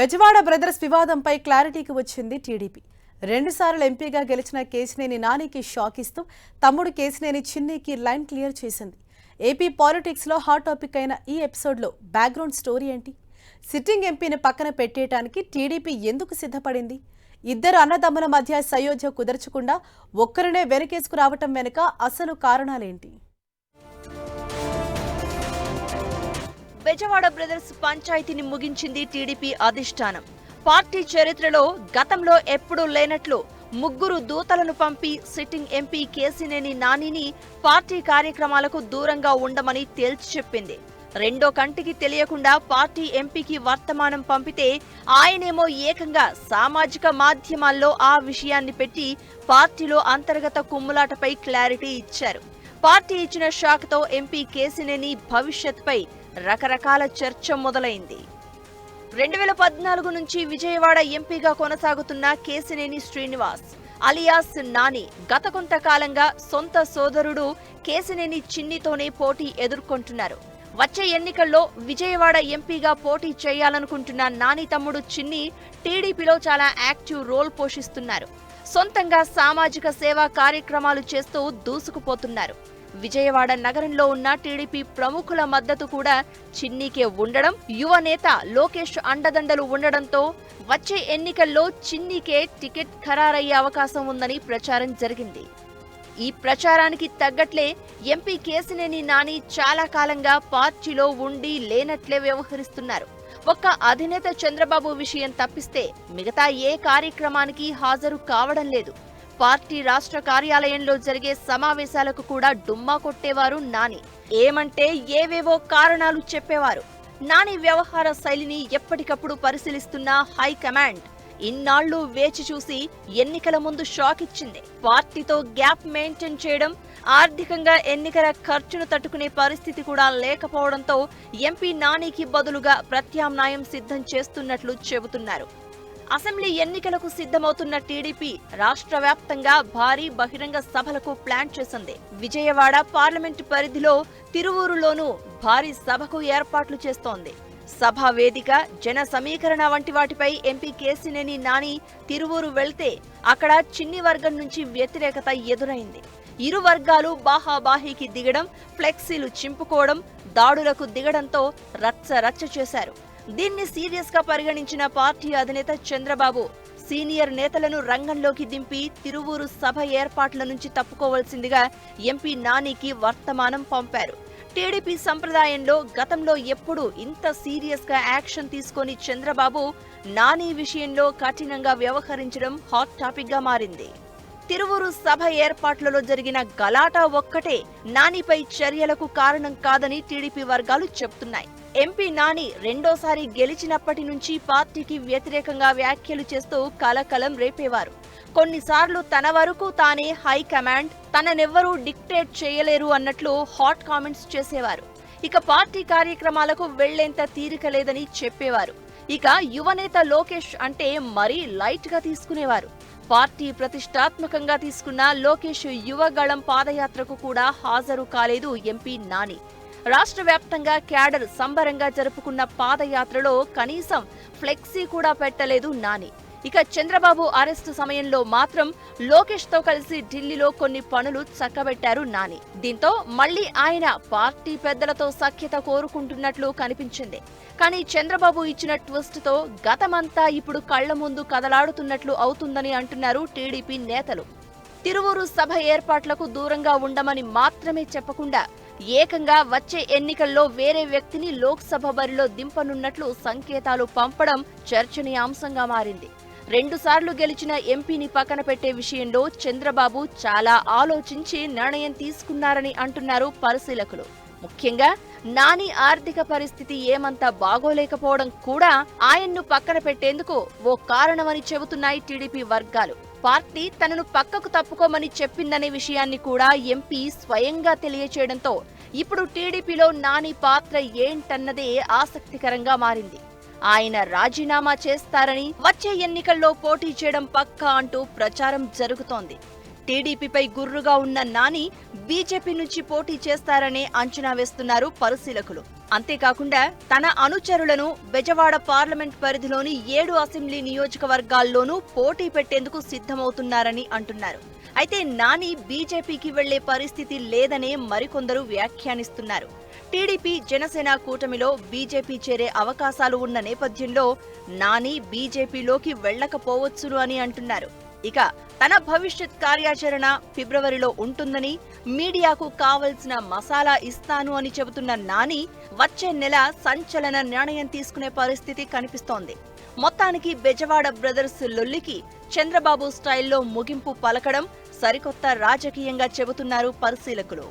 Bezawada brothers వివాదంపై క్లారిటీకి వచ్చింది TDP. 2 సార్లు ఎంపీగా గెలిచిన కేశినేని నానికి షాక్ ఇస్తూ తమ్ముడు కేశినేని చిన్నికి లైన్ క్లియర్ చేసింది. ఏపీ పాలిటిక్స్ లో హాట్ టాపిక్ అయిన ఈ ఎపిసోడ్లో బ్యాక్గ్రౌండ్ స్టోరీ ఏంటి? సిట్టింగ్ ఎంపీని పక్కన పెట్టేయడానికి టీడీపీ ఎందుకు సిద్ధపడింది? ఇద్దరు అన్నదమ్ముల మధ్య సయోధ్య కుదర్చకుండా ఒక్కరినే వెనకేసుకు రావటం వెనుక అసలు కారణాలేంటి? బెజవాడ బ్రదర్స్ పంచాయతీని ముగించింది టీడీపీ అధిష్టానం. పార్టీ చరిత్రలో గతంలో ఎప్పుడూ లేనట్లు ముగ్గురు దూతలను పంపి సిట్టింగ్ ఎంపీ కేశినేని నానిని పార్టీ కార్యక్రమాలకు దూరంగా ఉండమని తేల్చి చెప్పింది. రెండో కంటికి తెలియకుండా పార్టీ ఎంపీకి వర్తమానం పంపితే ఆయనేమో ఏకంగా సామాజిక మాధ్యమాల్లో ఆ విషయాన్ని పెట్టి పార్టీలో అంతర్గత కుమ్ములాటపై క్లారిటీ ఇచ్చారు. పార్టీ ఇచ్చిన షాక్తో ఎంపీ కేశినేని భవిష్యత్పై రకరకాల చర్చ మొదలైంది. 2014 నుంచి విజయవాడ ఎంపీగా కొనసాగుతున్న కేశినేని శ్రీనివాస్ అలియాస్ నాని గత కొంతకాలంగా సొంత సోదరుడు కేశినేని చిన్నితోనే పోటీ ఎదుర్కొంటున్నారు. వచ్చే ఎన్నికల్లో విజయవాడ ఎంపీగా పోటీ చేయాలనుకుంటున్న నాని తమ్ముడు చిన్ని టీడీపీలో చాలా యాక్టివ్ రోల్ పోషిస్తున్నారు. సొంతంగా సామాజిక సేవా కార్యక్రమాలు చేస్తూ దూసుకుపోతున్నారు. విజయవాడ నగరంలో ఉన్న టీడీపీ ప్రముఖుల మద్దతు కూడా చిన్నీకే ఉండడం, యువ నేత లోకేష్ అండదండలు ఉండడంతో వచ్చే ఎన్నికల్లో చిన్నీకే టికెట్ ఖరారయ్యే అవకాశం ఉందని ప్రచారం జరిగింది. ఈ ప్రచారానికి తగ్గట్లే ఎంపీ కేశినేని నాని చాలా కాలంగా పార్టీలో ఉండి లేనట్లే వ్యవహరిస్తున్నారు. ఒక్క అధినేత చంద్రబాబు విషయం తప్పిస్తే మిగతా ఏ కార్యక్రమానికి హాజరు కావడం లేదు. పార్టీ రాష్ట్ర కార్యాలయంలో జరిగే సమావేశాలకు కూడా డుమ్మా కొట్టేవారు నాని. ఏమంటే ఏవేవో కారణాలు చెప్పేవారు. నాని వ్యవహార శైలిని ఎప్పటికప్పుడు పరిశీలిస్తున్న హైకమాండ్ ఇన్నాళ్లు వేచి చూసి ఎన్నికల ముందు షాక్ ఇచ్చింది. పార్టీతో గ్యాప్ మెయింటైన్ చేయడం, ఆర్థికంగా ఎన్నికల ఖర్చును తట్టుకునే పరిస్థితి కూడా లేకపోవడంతో ఎంపీ నానికి బదులుగా ప్రత్యామ్నాయం సిద్ధం చేస్తున్నట్లు చెబుతున్నారు. అసెంబ్లీ ఎన్నికలకు సిద్ధమవుతున్న టీడీపీ రాష్ట్ర వ్యాప్తంగా భారీ బహిరంగ సభలకు ప్లాన్ చేసింది. విజయవాడ పార్లమెంటు పరిధిలో తిరువూరులోనూ భారీ సభకు ఏర్పాట్లు చేస్తోంది. సభా వేదిక, జన సమీకరణ వంటి వాటిపై ఎంపీ కేశినేని నాని తిరువూరు వెళ్తే అక్కడ చిన్ని వర్గం నుంచి వ్యతిరేకత ఎదురైంది. ఇరు వర్గాలు బాహాబాహీకి దిగడం, ఫ్లెక్సీలు చింపుకోవడం, దాడులకు దిగడంతో రచ్చ చేశారు. దీన్ని సీరియస్ గా పరిగణించిన పార్టీ అధినేత చంద్రబాబు సీనియర్ నేతలను రంగంలోకి దింపి తిరువూరు సభ ఏర్పాట్ల నుంచి తప్పుకోవాల్సిందిగా ఎంపీ నానికి వర్తమానం పంపారు. టీడీపీ సంప్రదాయంలో గతంలో ఎప్పుడూ ఇంత సీరియస్ గా యాక్షన్ తీసుకొని చంద్రబాబు నాని విషయంలో కఠినంగా వ్యవహరించడం హాట్ టాపిక్ గా మారింది. తిరువూరు సభ ఏర్పాట్లలో జరిగిన గలాటా ఒక్కటే నానిపై చర్యలకు కారణం కాదని టీడీపీ వర్గాలు చెబుతున్నాయి. ఎంపీ నాని రెండోసారి గెలిచినప్పటి నుంచి పార్టీకి వ్యతిరేకంగా వ్యాఖ్యలు చేస్తూ కలకలం రేపేవారు. కొన్నిసార్లు తన వరకు తానే హైకమాండ్, తననెవ్వరూ డిక్టేట్ చేయలేరు అన్నట్లు హాట్ కామెంట్స్ చేసేవారు. ఇక పార్టీ కార్యక్రమాలకు వెళ్లేంత తీరిక లేదని చెప్పేవారు. ఇక యువనేత లోకేష్ అంటే మరీ లైట్ గా తీసుకునేవారు. పార్టీ ప్రతిష్టాత్మకంగా తీసుకున్న లోకేష్ యువగళం పాదయాత్రకు కూడా హాజరు కాలేదు ఎంపీ నాని. రాష్ట్ర వ్యాప్తంగా క్యాడర్ సంబరంగా జరుపుకున్న పాదయాత్రలో కనీసం ఫ్లెక్సీ కూడా పెట్టలేదు నాని. ఇక చంద్రబాబు అరెస్టు సమయంలో మాత్రం లోకేష్ తో కలిసి ఢిల్లీలో కొన్ని పనులు చక్కబెట్టారు నాని. దీంతో మళ్లీ ఆయన పార్టీ పెద్దలతో సఖ్యత కోరుకుంటున్నట్లు కనిపించింది. కానీ చంద్రబాబు ఇచ్చిన ట్విస్ట్ తో గతమంతా ఇప్పుడు కళ్ల ముందు కదలాడుతున్నట్లు అవుతుందని అంటున్నారు టీడీపీ నేతలు. తిరువూరు సభ ఏర్పాట్లకు దూరంగా ఉండమని మాత్రమే చెప్పకుండా ఏకంగా వచ్చే ఎన్నికల్లో వేరే వ్యక్తిని లోక్సభ బరిలో దింపనున్నట్లు సంకేతాలు పంపడం చర్చనీయాంశంగా మారింది. 2 సార్లు గెలిచిన ఎంపీని పక్కన పెట్టే విషయంలో చంద్రబాబు చాలా ఆలోచించి నిర్ణయం తీసుకున్నారని అంటున్నారు పరిశీలకులు. ముఖ్యంగా నాని ఆర్థిక పరిస్థితి ఏమంతా బాగోలేకపోవడం కూడా ఆయన్ను పక్కన పెట్టేందుకు ఓ కారణమని చెబుతున్నాయి టీడీపీ వర్గాలు. పార్టీ తనను పక్కకు తప్పుకోమని చెప్పిందనే విషయాన్ని కూడా ఎంపీ స్వయంగా తెలియచేయడంతో ఇప్పుడు టీడీపీలో నాని పాత్ర ఏంటన్నదే ఆసక్తికరంగా మారింది. ఆయన రాజీనామా చేస్తారని, వచ్చే ఎన్నికల్లో పోటీ చేయడం పక్కా అంటూ ప్రచారం జరుగుతోంది. టీడీపీపై గుర్రుగా ఉన్న నాని బీజేపీ నుంచి పోటీ చేస్తారనే అంచనా వేస్తున్నారు పరిశీలకులు. అంతేకాకుండా తన అనుచరులను బెజవాడ పార్లమెంట్ పరిధిలోని 7 అసెంబ్లీ నియోజకవర్గాల్లోనూ పోటీ పెట్టేందుకు సిద్ధమవుతున్నారని అంటున్నారు. అయితే నాని బీజేపీకి వెళ్లే పరిస్థితి లేదనే మరికొందరు వ్యాఖ్యానిస్తున్నారు. టీడీపీ జనసేన కూటమిలో బీజేపీ చేరే అవకాశాలు ఉన్న నేపథ్యంలో నాని బీజేపీలోకి వెళ్లకపోవచ్చును అని అంటున్నారు. ఇక తన భవిష్యత్ కార్యాచరణ ఫిబ్రవరిలో ఉంటుందని, మీడియాకు కావలసిన మసాలా ఇస్తాను అని చెబుతున్న నాని వచ్చే నెల సంచలన నిర్ణయం తీసుకునే పరిస్థితి కనిపిస్తోంది. మొత్తానికి బెజవాడ బ్రదర్స్ లొల్లికి చంద్రబాబు స్టైల్లో ముగింపు పలకడం సరికొత్త రాజకీయంగా చెబుతున్నారు పరిశీలకులు.